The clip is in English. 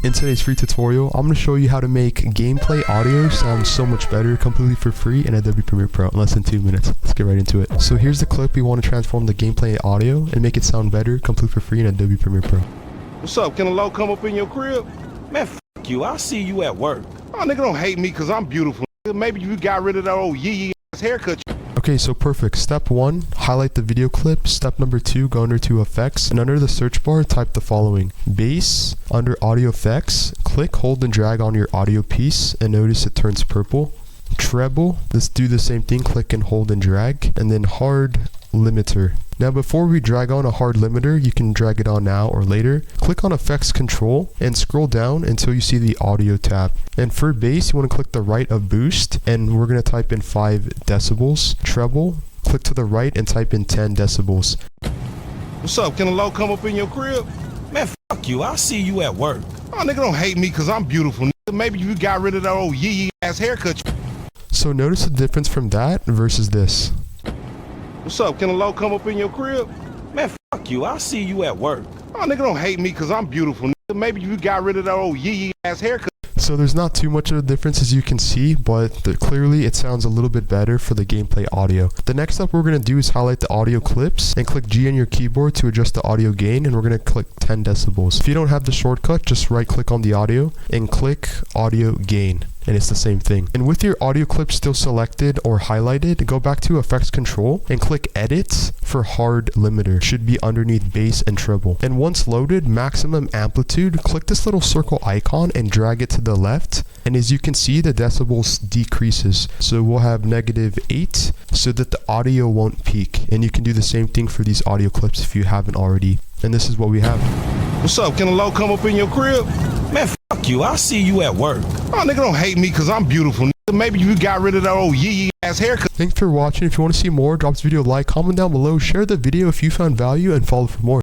In today's free tutorial, I'm going to show you how to make gameplay audio sound so much better completely for free in Adobe Premiere Pro in less than 2 minutes. Let's get right into it. So here's the clip we want to transform the gameplay audio and make it sound better completely for free in Adobe Premiere Pro. What's up? Can a low come up in your crib? Man, f you. I'll see you at work. Oh, nigga, don't hate me because I'm beautiful. Maybe you got rid of that old yee ass haircut. Okay, so perfect. Step 1, highlight the video clip. Step number 2, go under to effects, and under the search bar, type the following. Bass, under audio effects, click, hold, and drag on your audio piece, and notice it turns purple. Treble, let's do the same thing, click and hold and drag, and then hard limiter. Now before we drag on a hard limiter, you can drag it on now or later. Click on effects control and scroll down until you see the audio tab. And for bass, you want to click the right of boost, and we're going to type in 5 decibels. Treble, click to the right and type in 10 decibels. What's up? Can a low come up in your crib? Man, f you. I'll see you at work. Oh, nigga, don't hate me because I'm beautiful. Maybe you got rid of that old yee ass haircut. So notice the difference from that versus this. What's up? Can a low come up in your crib? Man, f you. I'll see you at work. Oh, nigga, don't hate me because I'm beautiful. Maybe you got rid of that old yee ass haircut. So there's not too much of a difference as you can see, but clearly it sounds a little bit better for the gameplay audio. The next step we're going to do is highlight the audio clips and click G on your keyboard to adjust the audio gain, and we're going to click 10 decibels. If you don't have the shortcut, just right click on the audio and click audio gain. And it's the same thing. And with your audio clip still selected or highlighted, go back to effects control and click edit for hard limiter. It should be underneath bass and treble. And once loaded, maximum amplitude, click this little circle icon and drag it to the left. And as you can see, the decibels decreases. So we'll have -8 so that the audio won't peak. And you can do the same thing for these audio clips if you haven't already. And this is what we have. What's up? Can a low come up in your crib? Man, f you. I'll see you at work. Oh, nigga, don't hate me because I'm beautiful. Maybe you got rid of that old yee ass haircut. Thanks for watching. If you want to see more, drop this video a like, comment down below, share the video if you found value, and follow for more.